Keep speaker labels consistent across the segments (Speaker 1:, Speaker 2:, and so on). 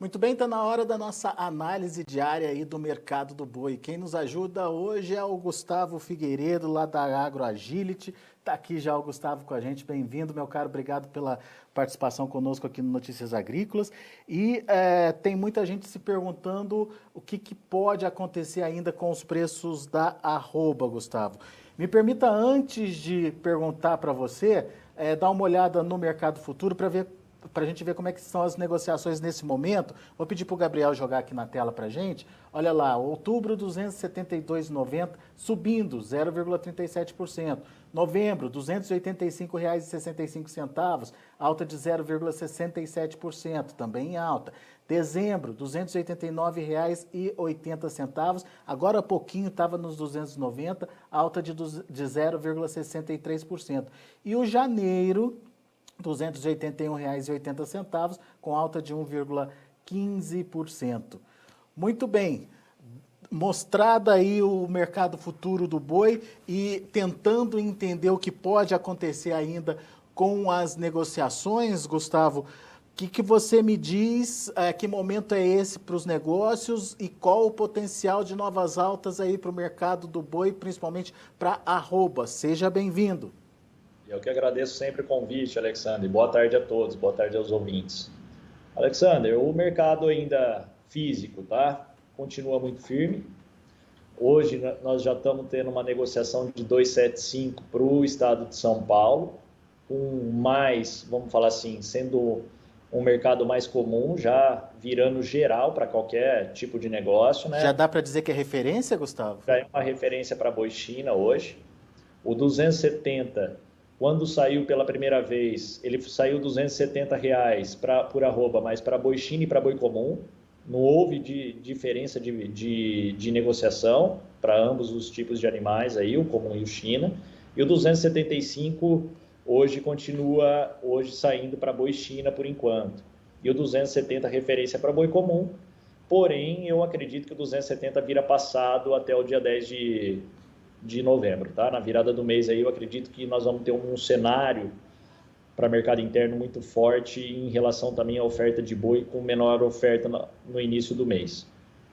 Speaker 1: Muito bem, está na hora da nossa análise diária aí do mercado do boi. Quem nos ajuda hoje é o Gustavo Figueiredo, lá da AgroAgility. Está aqui já o Gustavo com a gente. Bem-vindo, meu caro. Obrigado pela participação conosco aqui no Notícias Agrícolas. E tem muita gente se perguntando o que pode acontecer ainda com os preços da arroba, Gustavo. Me permita, antes de perguntar para você, dar uma olhada no mercado futuro para a gente ver como é que são as negociações nesse momento. Vou pedir para o Gabriel jogar aqui na tela para a gente. Olha lá, outubro 272,90, subindo 0,37%. Novembro, R$ 285,65, alta de 0,67%, também em alta. Dezembro, R$ 289,80, agora há pouquinho estava nos 290, alta de 0,63%. E o janeiro, R$ 281,80, com alta de 1,15%. Muito bem, mostrado aí o mercado futuro do boi e tentando entender o que pode acontecer ainda com as negociações, Gustavo, o que você me diz, que momento é esse para os negócios e qual o potencial de novas altas aí para o mercado do boi, principalmente para a arroba? Seja bem-vindo.
Speaker 2: Eu que agradeço sempre o convite, Alexander. Boa tarde a todos, boa tarde aos ouvintes. Alexander, o mercado ainda físico, tá? Continua muito firme. Hoje nós já estamos tendo uma negociação de 2,75 para o estado de São Paulo, com mais, vamos falar assim, sendo um mercado mais comum, já virando geral para qualquer tipo de negócio, né?
Speaker 1: Já dá para dizer que é referência, Gustavo?
Speaker 2: Já é uma referência para boi China hoje. O 270, quando saiu pela primeira vez, ele saiu R$ 270 por arroba, mas para boi China e para boi comum. Não houve diferença de negociação para ambos os tipos de animais, aí, o comum e o China. E o 275 hoje continua saindo para boi China por enquanto. E o 270 referência para boi comum. Porém, eu acredito que o 270 vira passado até o dia 10 de novembro. Tá? Na virada do mês, aí, eu acredito que nós vamos ter um cenário para mercado interno muito forte em relação também à oferta de boi, com menor oferta no início do mês.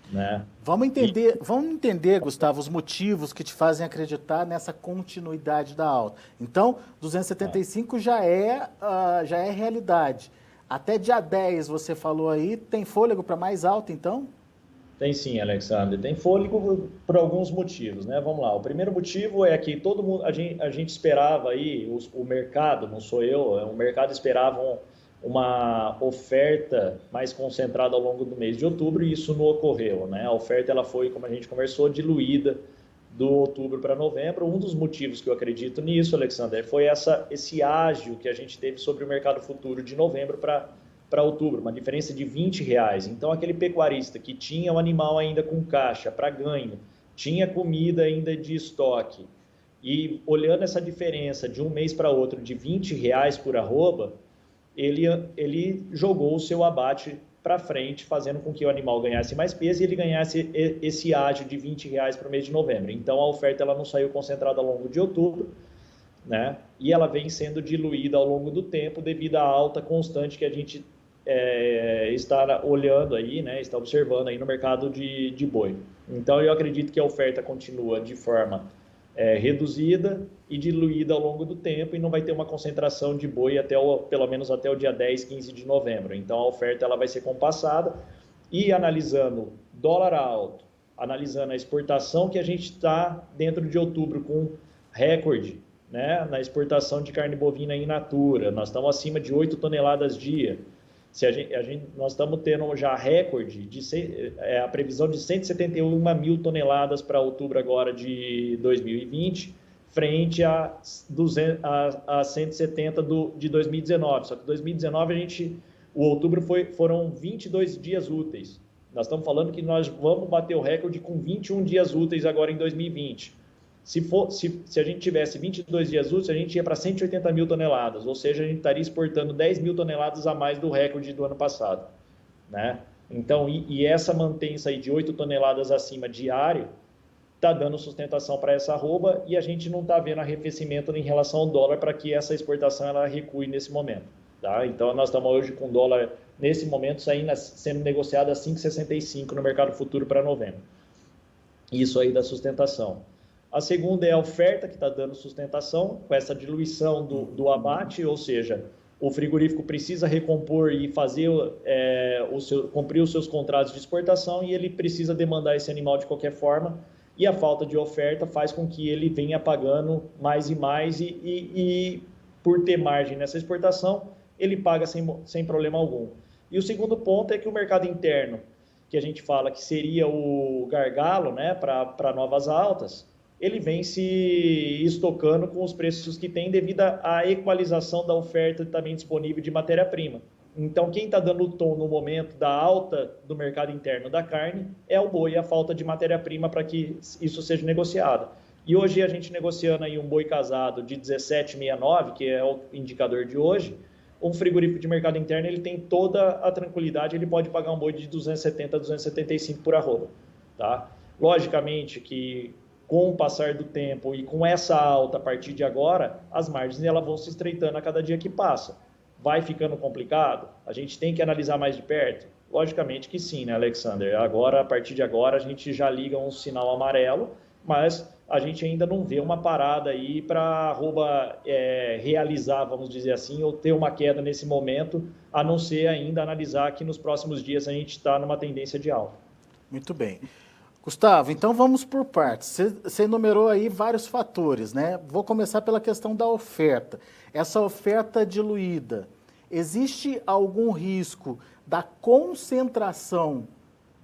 Speaker 2: Né?
Speaker 1: Vamos entender, Gustavo, os motivos que te fazem acreditar nessa continuidade da alta. Então, 275 já é realidade. Até dia 10, você falou aí, tem fôlego para mais alta, então?
Speaker 2: Tem sim, Alexander. Tem fôlego por alguns motivos, né? Vamos lá. O primeiro motivo é que todo mundo, a gente esperava aí, o mercado, não sou eu, o mercado esperava uma oferta mais concentrada ao longo do mês de outubro e isso não ocorreu, né? A oferta ela foi, como a gente conversou, diluída do outubro para novembro. Um dos motivos que eu acredito nisso, Alexander, foi esse ágio que a gente teve sobre o mercado futuro de novembro para outubro, uma diferença de R$20. Então, aquele pecuarista que tinha o animal ainda com caixa para ganho, tinha comida ainda de estoque, e olhando essa diferença de um mês para outro de R$20 por arroba, ele jogou o seu abate para frente, fazendo com que o animal ganhasse mais peso e ele ganhasse esse ágio de R$20 para o mês de novembro. Então, a oferta ela não saiu concentrada ao longo de outubro, né? E ela vem sendo diluída ao longo do tempo devido à alta constante que a gente está olhando aí, né, está observando aí no mercado de boi. Então, eu acredito que a oferta continua de forma reduzida e diluída ao longo do tempo e não vai ter uma concentração de boi pelo menos até o dia 10, 15 de novembro. Então, a oferta ela vai ser compassada e analisando dólar alto, analisando a exportação que a gente está dentro de outubro com recorde, né, na exportação de carne bovina in natura. Nós estamos acima de 8 toneladas dia. Nós estamos tendo já recorde, a previsão de 171 mil toneladas para outubro agora de 2020, frente a 170 de 2019. Só que 2019 o outubro foram 22 dias úteis. Nós estamos falando que nós vamos bater o recorde com 21 dias úteis agora em 2020. Se a gente tivesse 22 dias úteis, a gente ia para 180 mil toneladas, ou seja, a gente estaria exportando 10 mil toneladas a mais do recorde do ano passado. Né? Então, e essa mantença aí de 8 toneladas acima diário está dando sustentação para essa arroba e a gente não está vendo arrefecimento em relação ao dólar para que essa exportação ela recue nesse momento. Tá? Então, nós estamos hoje com dólar nesse momento sendo negociada a 5,65 no mercado futuro para novembro. Isso aí da sustentação. A segunda é a oferta que está dando sustentação, com essa diluição do abate, ou seja, o frigorífico precisa recompor e fazer cumprir os seus contratos de exportação e ele precisa demandar esse animal de qualquer forma, e a falta de oferta faz com que ele venha pagando mais e mais e por ter margem nessa exportação, ele paga sem problema algum. E o segundo ponto é que o mercado interno, que a gente fala que seria o gargalo, né, para novas altas, ele vem se estocando com os preços que tem devido à equalização da oferta também disponível de matéria-prima. Então, quem está dando o tom no momento da alta do mercado interno da carne é o boi, a falta de matéria-prima para que isso seja negociado. E hoje a gente negociando aí um boi casado de 17,69, que é o indicador de hoje, um frigorífico de mercado interno ele tem toda a tranquilidade, ele pode pagar um boi de 270 a 275 por arroba. Tá? Logicamente que com o passar do tempo e com essa alta a partir de agora, as margens elas vão se estreitando a cada dia que passa. Vai ficando complicado? A gente tem que analisar mais de perto? Logicamente que sim, né, Alexander? Agora, a partir de agora, a gente já liga um sinal amarelo, mas a gente ainda não vê uma parada aí para a arroba realizar, vamos dizer assim, ou ter uma queda nesse momento, a não ser ainda analisar que nos próximos dias a gente está numa tendência de alta.
Speaker 1: Muito bem. Gustavo, então vamos por partes. Você enumerou aí vários fatores, né? Vou começar pela questão da oferta. Essa oferta diluída, existe algum risco da concentração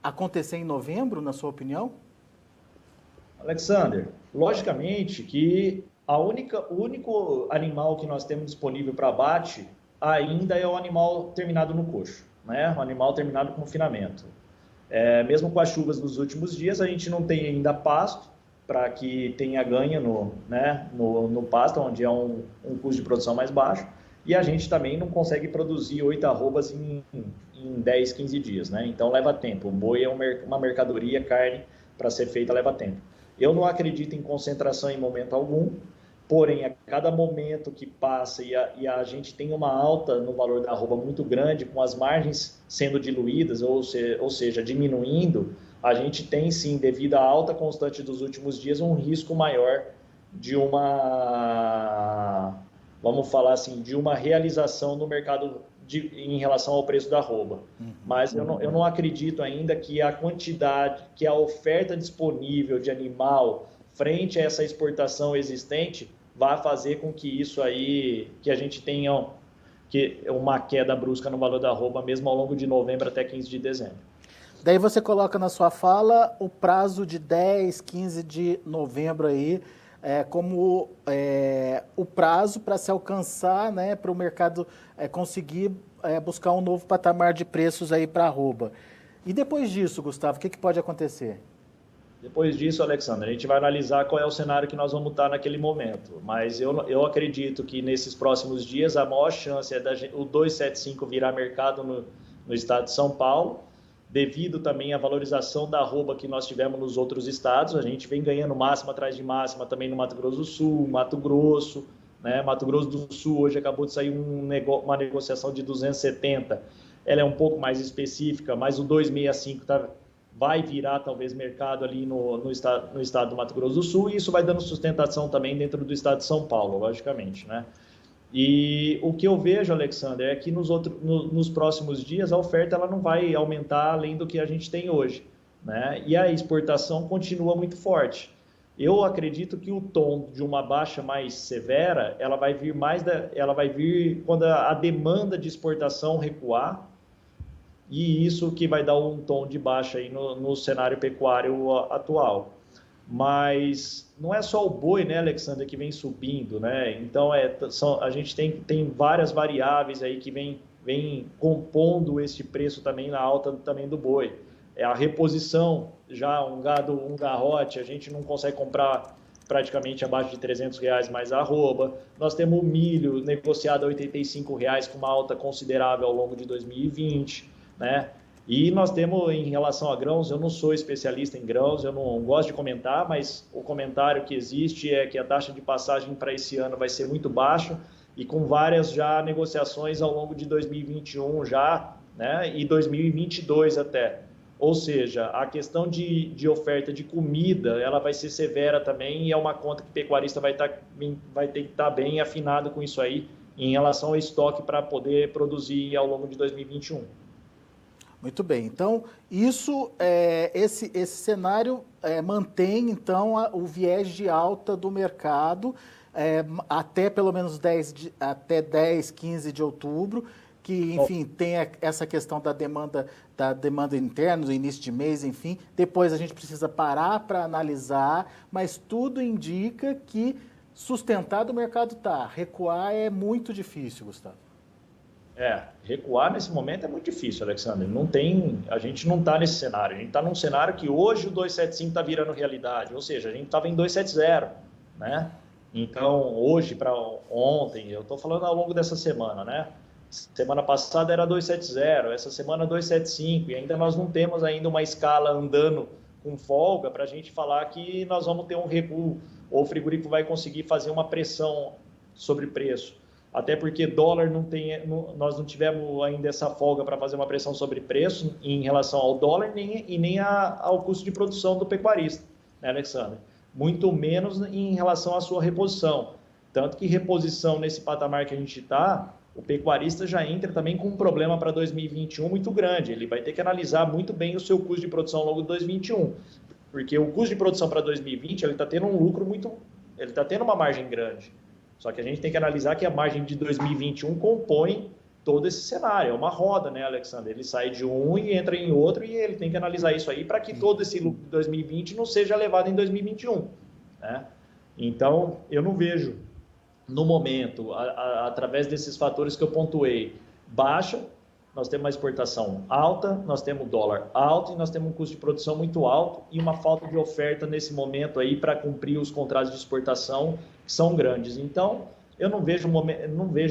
Speaker 1: acontecer em novembro, na sua opinião?
Speaker 2: Alexander, logicamente que o único animal que nós temos disponível para abate ainda é o animal terminado no coxo, né? O animal terminado com confinamento. Mesmo com as chuvas dos últimos dias, a gente não tem ainda pasto para que tenha ganho no pasto, onde é um custo de produção mais baixo, e a gente também não consegue produzir 8 arrobas em 10, 15 dias, né? Então leva tempo. O boi é uma mercadoria, carne para ser feita leva tempo. Eu não acredito em concentração em momento algum, porém, a cada momento que passa e a gente tem uma alta no valor da arroba muito grande, com as margens sendo diluídas, ou seja, diminuindo, a gente tem sim, devido à alta constante dos últimos dias, um risco maior de vamos falar assim, de uma realização no mercado em relação ao preço da arroba. Mas eu não acredito ainda que a quantidade, que a oferta disponível de animal frente a essa exportação existente vai fazer com que isso aí, que a gente tenha uma queda brusca no valor da arroba, mesmo ao longo de novembro até 15 de dezembro.
Speaker 1: Daí você coloca na sua fala o prazo de 10, 15 de novembro aí, como o prazo para se alcançar, né, para o mercado conseguir buscar um novo patamar de preços aí para a arroba. E depois disso, Gustavo, o que pode acontecer?
Speaker 2: Depois disso, Alexandre, a gente vai analisar qual é o cenário que nós vamos estar naquele momento. Mas eu acredito que nesses próximos dias a maior chance é o 275 virar mercado no estado de São Paulo, devido também à valorização da arroba que nós tivemos nos outros estados. A gente vem ganhando máxima atrás de máxima também no Mato Grosso do Sul, Mato Grosso, né? Mato Grosso do Sul hoje acabou de sair uma negociação de 270. Ela é um pouco mais específica, mas o 265 vai virar talvez mercado ali no estado do Mato Grosso do Sul, e isso vai dando sustentação também dentro do estado de São Paulo, logicamente, né? E o que eu vejo, Alexander, é que nos próximos dias a oferta ela não vai aumentar além do que a gente tem hoje, né? E a exportação continua muito forte. Eu acredito que o tom de uma baixa mais severa, ela vai vir quando a demanda de exportação recuar, e isso que vai dar um tom de baixa aí no cenário pecuário atual. Mas não é só o boi, né, Alexander, que vem subindo, né? Então a gente tem várias variáveis aí que vem compondo esse preço também na alta também do boi. É a reposição, já um garrote, a gente não consegue comprar praticamente abaixo de R$300 mais a arroba. Nós temos o milho negociado a R$85 com uma alta considerável ao longo de 2020, né? E nós temos, em relação a grãos, eu não sou especialista em grãos, eu não gosto de comentar, mas o comentário que existe é que a taxa de passagem para esse ano vai ser muito baixa, e com várias já negociações ao longo de 2021 já né? E 2022 até. Ou seja, a questão de oferta de comida, ela vai ser severa também e é uma conta que o pecuarista vai ter que estar bem afinado com isso aí em relação ao estoque para poder produzir ao longo de 2021.
Speaker 1: Muito bem, então esse cenário mantém então o viés de alta do mercado até pelo menos até 10, 15 de outubro, que enfim tem essa questão da demanda interna, do início de mês, enfim. Depois a gente precisa parar para analisar, mas tudo indica que sustentado o mercado está. Recuar é muito difícil, Gustavo.
Speaker 2: Recuar nesse momento é muito difícil, Alexandre. A gente não está nesse cenário. A gente está num cenário que hoje o 275 está virando realidade, ou seja, a gente estava em 270, né? Então, hoje para ontem, eu estou falando ao longo dessa semana, né? Semana passada era 270, essa semana 275, e ainda nós não temos ainda uma escala andando com folga para a gente falar que nós vamos ter um recuo, ou o frigorífico vai conseguir fazer uma pressão sobre preço. Até porque dólar nós não tivemos ainda essa folga para fazer uma pressão sobre preço em relação ao dólar e nem ao custo de produção do pecuarista, né, Alexandre? Muito menos em relação à sua reposição. Tanto que reposição nesse patamar que a gente está, o pecuarista já entra também com um problema para 2021 muito grande. Ele vai ter que analisar muito bem o seu custo de produção ao longo de 2021, porque o custo de produção para 2020 ele está tendo um lucro ele está tendo uma margem grande. Só que a gente tem que analisar que a margem de 2021 compõe todo esse cenário. É uma roda, né, Alexandre? Ele sai de um e entra em outro e ele tem que analisar isso aí para que todo esse lucro de 2020 não seja levado em 2021. Né? Então, eu não vejo, no momento, através desses fatores que eu pontuei, baixa, nós temos uma exportação alta, nós temos dólar alto e nós temos um custo de produção muito alto e uma falta de oferta nesse momento aí para cumprir os contratos de exportação que são grandes. Então, eu não vejo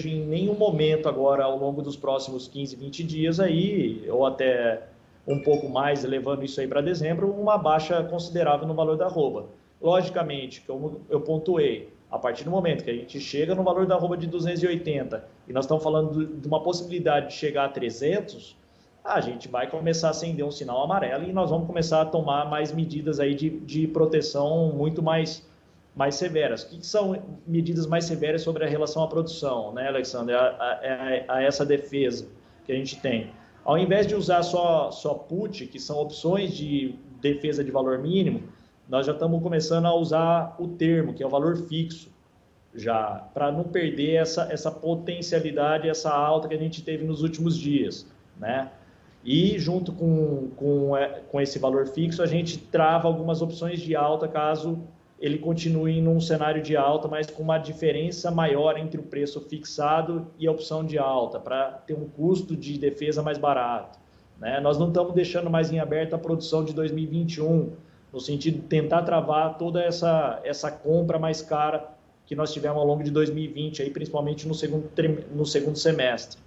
Speaker 2: em nenhum momento agora, ao longo dos próximos 15, 20 dias aí, ou até um pouco mais, levando isso aí para dezembro, uma baixa considerável no valor da arroba. Logicamente, como eu pontuei, a partir do momento que a gente chega no valor da arroba de 280 e nós estamos falando de uma possibilidade de chegar a 300, a gente vai começar a acender um sinal amarelo e nós vamos começar a tomar mais medidas aí de proteção muito mais severas. O que são medidas mais severas sobre a relação à produção, né, Alexandre? A essa defesa que a gente tem. Ao invés de usar só put, que são opções de defesa de valor mínimo, nós já estamos começando a usar o termo, que é o valor fixo, já, para não perder essa potencialidade, essa alta que a gente teve nos últimos dias, né? E junto com esse valor fixo, a gente trava algumas opções de alta caso ele continue num cenário de alta, mas com uma diferença maior entre o preço fixado e a opção de alta, para ter um custo de defesa mais barato, né? Nós não estamos deixando mais em aberto a produção de 2021, no sentido de tentar travar toda essa compra mais cara que nós tivemos ao longo de 2020, aí, principalmente no segundo semestre.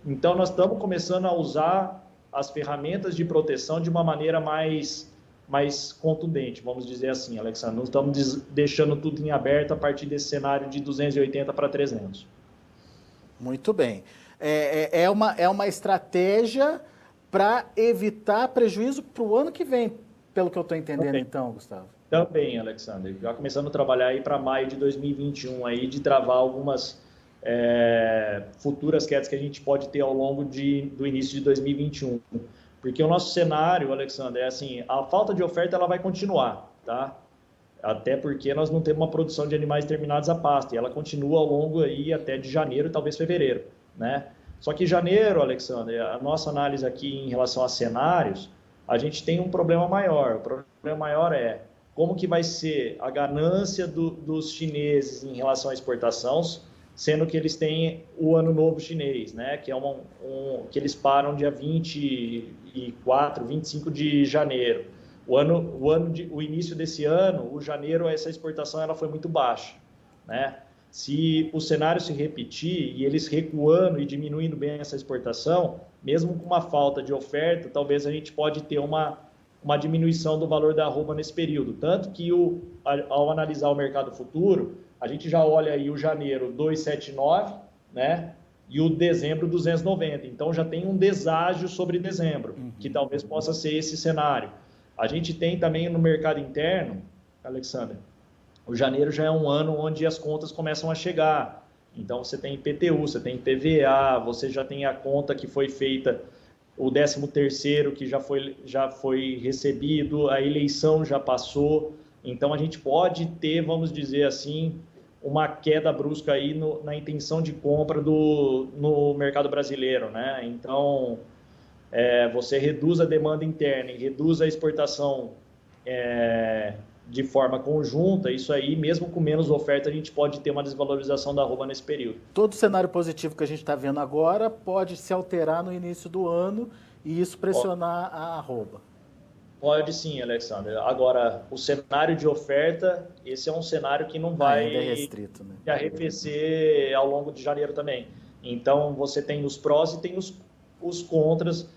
Speaker 2: Então, nós estamos começando a usar as ferramentas de proteção de uma maneira mais contundente, vamos dizer assim, Alexandre. Não estamos deixando tudo em aberto a partir desse cenário de 280 para 300.
Speaker 1: Muito bem. É uma estratégia para evitar prejuízo para o ano que vem, pelo que eu estou entendendo, também. Então, Gustavo.
Speaker 2: Também, Alexandre. Já começando a trabalhar aí para maio de 2021, aí, de travar algumas futuras quedas que a gente pode ter ao longo do início de 2021. Porque o nosso cenário, Alexandre, é assim, a falta de oferta ela vai continuar, tá? Até porque nós não temos uma produção de animais terminados a pasto, e ela continua ao longo aí até de janeiro, talvez fevereiro, né? Só que janeiro, Alexandre, a nossa análise aqui em relação a cenários, a gente tem um problema maior. O problema maior é como que vai ser a ganância dos chineses em relação à exportação, sendo que eles têm o Ano Novo Chinês, né? Que é que eles param dia 24, 25 de janeiro. O início desse ano, o janeiro, essa exportação ela foi muito baixa, né? Se o cenário se repetir e eles recuando e diminuindo bem essa exportação, mesmo com uma falta de oferta, talvez a gente pode ter uma diminuição do valor da arroba nesse período. Tanto que ao analisar o mercado futuro, a gente já olha aí o janeiro 279, né? e o dezembro 290. Então já tem um deságio sobre dezembro, que talvez possa ser esse cenário. A gente tem também no mercado interno, Alexander, o janeiro já é um ano onde as contas começam a chegar. Então você tem IPTU, você tem PVA, você já tem a conta que foi feita, o 13º que já foi recebido, a eleição já passou. Então a gente pode ter, vamos dizer assim, uma queda brusca aí na intenção de compra no mercado brasileiro, né? Então você reduz a demanda interna e reduz a exportação de forma conjunta, isso aí, mesmo com menos oferta, a gente pode ter uma desvalorização da arroba nesse período.
Speaker 1: Todo cenário positivo que a gente está vendo agora pode se alterar no início do ano e isso pressionar a arroba.
Speaker 2: Pode sim, Alexander. Agora, o cenário de oferta, esse é um cenário que não vai
Speaker 1: ainda é restrito, né?
Speaker 2: arrefecer ao longo de janeiro também. Então, você tem os prós e tem os contras.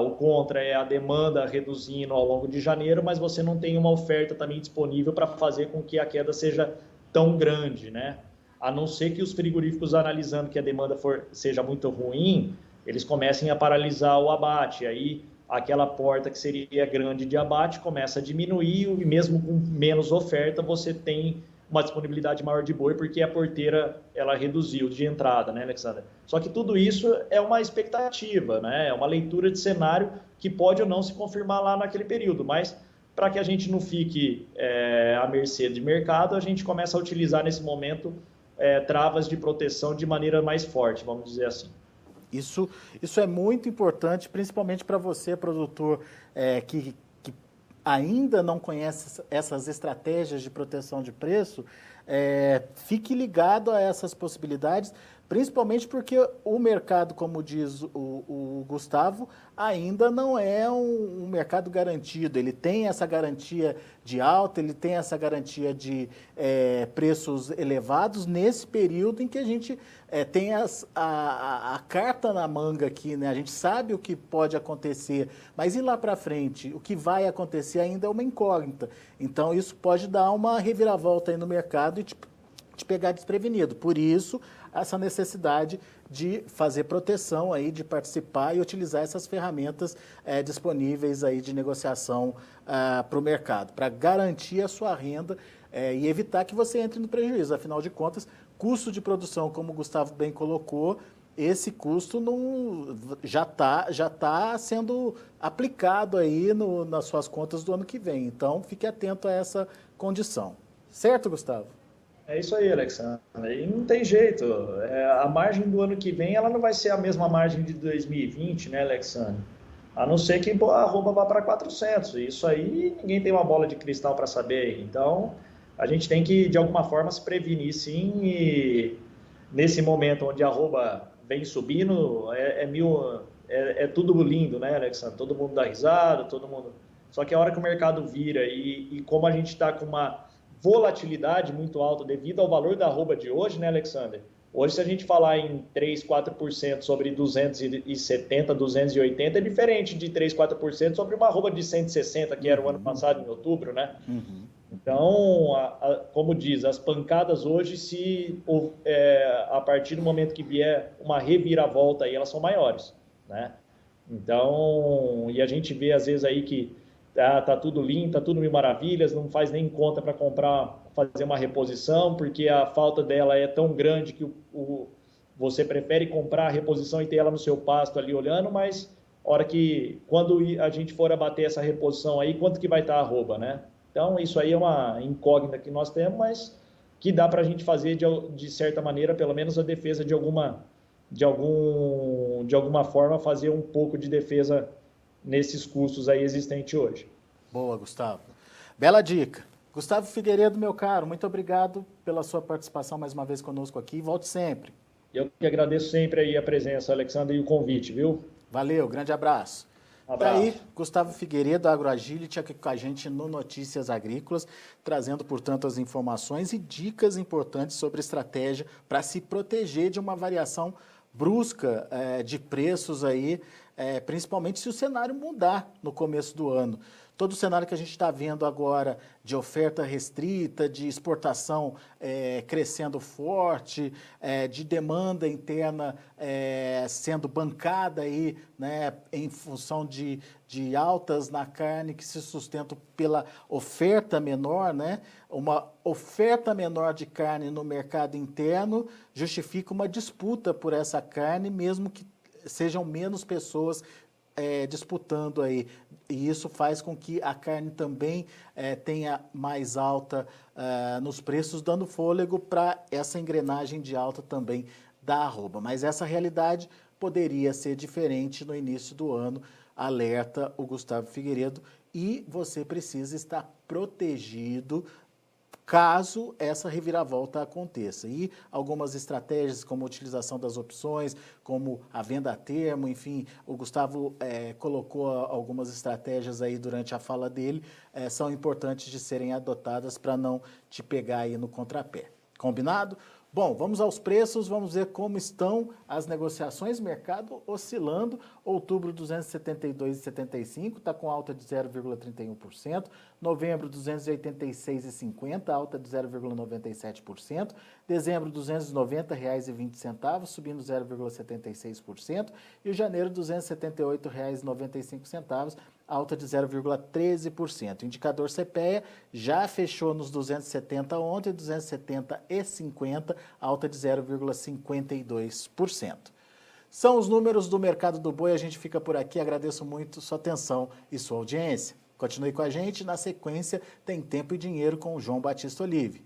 Speaker 2: O contra é a demanda reduzindo ao longo de janeiro, mas você não tem uma oferta também disponível para fazer com que a queda seja tão grande, né? A não ser que os frigoríficos, analisando que a demanda seja muito ruim, eles comecem a paralisar o abate. Aí, aquela porta que seria grande de abate começa a diminuir e mesmo com menos oferta, você tem uma disponibilidade maior de boi, porque a porteira ela reduziu de entrada, né, Alexander? Só que tudo isso é uma expectativa, né? É uma leitura de cenário que pode ou não se confirmar lá naquele período, mas para que a gente não fique à mercê de mercado, a gente começa a utilizar nesse momento travas de proteção de maneira mais forte, vamos dizer assim.
Speaker 1: Isso é muito importante, principalmente para você, produtor, que ainda não conhece essas estratégias de proteção de preço, fique ligado a essas possibilidades, principalmente porque o mercado, como diz o Gustavo, ainda não é um mercado garantido. Ele tem essa garantia de alta, ele tem essa garantia de preços elevados nesse período em que a gente tem a carta na manga aqui, né? A gente sabe o que pode acontecer, mas ir lá para frente, o que vai acontecer ainda é uma incógnita. Então, isso pode dar uma reviravolta aí no mercado e te pegar desprevenido. Por isso, essa necessidade de fazer proteção aí, de participar e utilizar essas ferramentas disponíveis aí de negociação para o mercado, para garantir a sua renda e evitar que você entre no prejuízo. Afinal de contas, custo de produção, como o Gustavo bem colocou, esse custo já tá sendo aplicado aí nas suas contas do ano que vem. Então, fique atento a essa condição. Certo, Gustavo?
Speaker 2: É isso aí, Alexandre. E não tem jeito. A margem do ano que vem ela não vai ser a mesma margem de 2020, né, Alexandre? A não ser que a arroba vá para 400. Isso aí ninguém tem uma bola de cristal para saber. Então, a gente tem que, de alguma forma, se prevenir, sim. E nesse momento onde a arroba vem subindo, é tudo lindo, né, Alexandre? Todo mundo dá risada, todo mundo... Só que a hora que o mercado vira e como a gente está com uma volatilidade muito alta devido ao valor da arroba de hoje, né, Alexander? Hoje, se a gente falar em 3, 4% sobre 270, 280, é diferente de 3, 4% sobre uma arroba de 160, que era o ano passado, em outubro, né?
Speaker 1: Uhum.
Speaker 2: Então, como diz, as pancadas hoje, a partir do momento que vier uma reviravolta aí, elas são maiores, né? Então, e a gente vê às vezes aí que tá tudo lindo, tá tudo mil maravilhas, não faz nem conta para fazer uma reposição, porque a falta dela é tão grande que você prefere comprar a reposição e ter ela no seu pasto ali olhando, mas quando a gente for abater essa reposição aí, quanto que vai estar a arroba, né? Então, isso aí é uma incógnita que nós temos, mas que dá para a gente fazer, de certa maneira, pelo menos a defesa de alguma forma, fazer um pouco de defesa nesses custos aí existentes hoje.
Speaker 1: Boa, Gustavo. Bela dica. Gustavo Figueiredo, meu caro, muito obrigado pela sua participação mais uma vez conosco aqui. Volte sempre.
Speaker 2: Eu que agradeço sempre aí a presença, Alexandre, e o convite, viu?
Speaker 1: Valeu, grande abraço.
Speaker 2: Abraço.
Speaker 1: Daí, Gustavo Figueiredo, AgroAgility, aqui com a gente no Notícias Agrícolas, trazendo, portanto, as informações e dicas importantes sobre estratégia para se proteger de uma variação brusca de preços aí, principalmente se o cenário mudar no começo do ano. todo o cenário que a gente está vendo agora de oferta restrita, de exportação crescendo forte, de demanda interna sendo bancada aí, né, em função de altas na carne que se sustentam pela oferta menor, né? Uma oferta menor de carne no mercado interno justifica uma disputa por essa carne, mesmo que sejam menos pessoas disputando aí. E isso faz com que a carne também tenha mais alta nos preços, dando fôlego para essa engrenagem de alta também da arroba. Mas essa realidade poderia ser diferente no início do ano, alerta o Gustavo Figueiredo, e você precisa estar protegido caso essa reviravolta aconteça. E algumas estratégias, como a utilização das opções, como a venda a termo, enfim, o Gustavo colocou algumas estratégias aí durante a fala dele, são importantes de serem adotadas para não te pegar aí no contrapé. Combinado? Bom, vamos aos preços, vamos ver como estão as negociações, mercado oscilando, outubro 272,75, está com alta de 0,31%, novembro 286,50, alta de 0,97%, dezembro R$ 290,20, subindo 0,76%, e janeiro R$ 278,95, alta de 0,13%. O indicador CPEA já fechou nos 270 ontem, 270,50, alta de 0,52%. São os números do mercado do boi, a gente fica por aqui, agradeço muito sua atenção e sua audiência. Continue com a gente, na sequência tem Tempo e Dinheiro com o João Batista Olive.